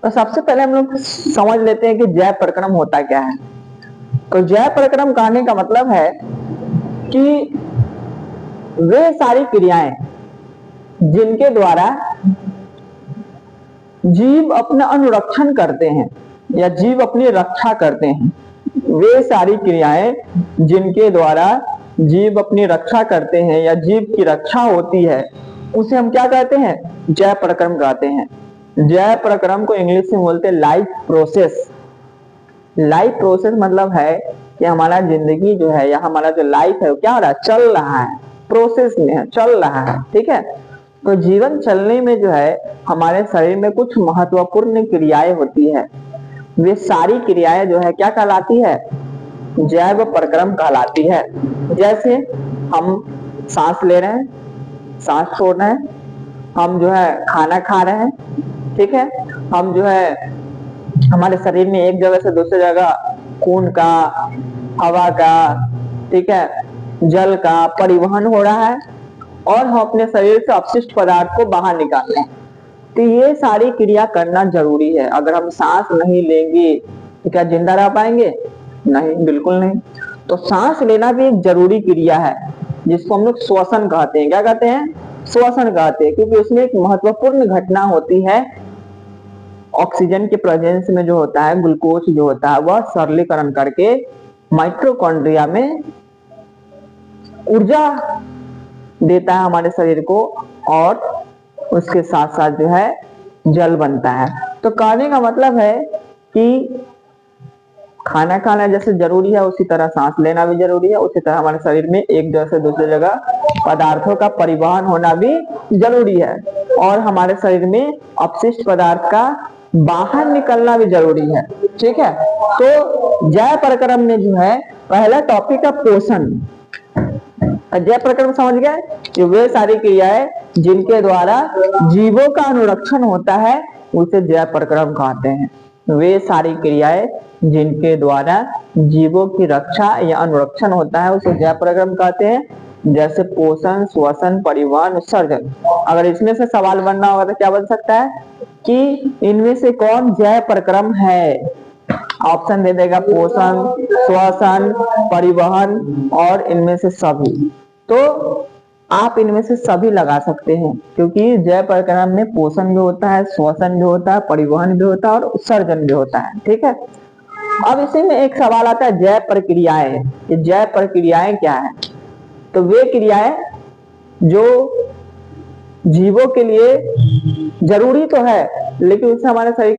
तो सबसे पहले हम लोग समझ लेते हैं कि जैव प्रक्रम होता क्या है। तो जैव प्रक्रम कहने का मतलब है कि वे सारी क्रियाएं जिनके द्वारा जीव अपना अनुरक्षण करते हैं या जीव अपनी रक्षा करते हैं, वे सारी क्रियाएं जिनके द्वारा जीव अपनी रक्षा करते हैं या जीव की रक्षा होती है, उसे हम क्या कहते हैं? जैव प्रक्रम कहते हैं। जैव प्रक्रम को इंग्लिश में बोलते हैं लाइफ प्रोसेस। लाइफ प्रोसेस मतलब है कि हमारा जिंदगी जो है या हमारा जो लाइफ है वो क्या हो रहा है? चल रहा है, प्रोसेस में है, चल रहा है। ठीक है, तो जीवन चलने में जो है हमारे शरीर में कुछ महत्वपूर्ण क्रियाएं होती है। वे सारी क्रियाएं जो है क्या कहलाती है? जैव प्रक्रम कहलाती है। जैसे हम सांस ले रहे हैं, सांस छोड़ रहे हैं, हम जो है खाना खा रहे हैं, ठीक है, हम जो है हमारे शरीर में एक जगह से दूसरी जगह खून का, हवा का, ठीक है, जल का परिवहन हो रहा है और हम अपने शरीर से अपशिष्ट पदार्थ को बाहर निकाल रहे हैं। तो ये सारी क्रिया करना जरूरी है। अगर हम सांस नहीं लेंगे तो क्या जिंदा रह पाएंगे? नहीं, बिल्कुल नहीं। तो सांस लेना भी एक जरूरी क्रिया है जिसको हम लोग श्वसन कहते हैं। क्या कहते हैं? श्वसन कहते हैं, क्योंकि उसमें एक महत्वपूर्ण घटना होती है। ऑक्सीजन के प्रेजेंस में जो होता है, ग्लूकोज जो होता है वह सरलीकरण करके माइटोकॉन्ड्रिया में ऊर्जा देता है हमारे शरीर को और उसके साथ साथ जो है जल बनता है। तो कहने का मतलब है कि खाना खाना जैसे जरूरी है उसी तरह सांस लेना भी जरूरी है, उसी तरह हमारे शरीर में एक जगह से दूसरी जगह पदार्थों का परिवहन होना भी जरूरी है और हमारे शरीर में अपशिष्ट पदार्थ का बाहर निकलना भी जरूरी है। ठीक है, तो जैव प्रक्रम में जो है पहला टॉपिक है पोषण। जैव प्रक्रम समझ गए कि वे सारी क्रियाएं जिनके द्वारा जीवों का अनुरक्षण होता है उसे जैव प्रक्रम कहते हैं। वे सारी क्रियाएं जिनके द्वारा जीवों की रक्षा या अनुरक्षण होता है उसे जैव प्रक्रम कहते हैं। जैसे पोषण, श्वसन, परिवहन, उत्सर्जन। अगर इसमें से सवाल बनना होगा तो क्या बन सकता है कि इनमें से कौन जैव प्रक्रम है? ऑप्शन दे देगा पोषण, श्वसन, परिवहन और इनमें से सभी। तो आप इनमें से सभी लगा सकते हैं क्योंकि जैव प्रक्रम में पोषण भी होता है, श्वसन भी होता है, परिवहन भी होता है और उत्सर्जन भी होता है। ठीक है, अब इसी में एक सवाल आता है जैव प्रक्रियाएं। ये जैव प्रक्रियाएं क्या है? तो वे क्रियाएं जो जीवों के लिए जरूरी तो है लेकिन उससे हमारे शरीर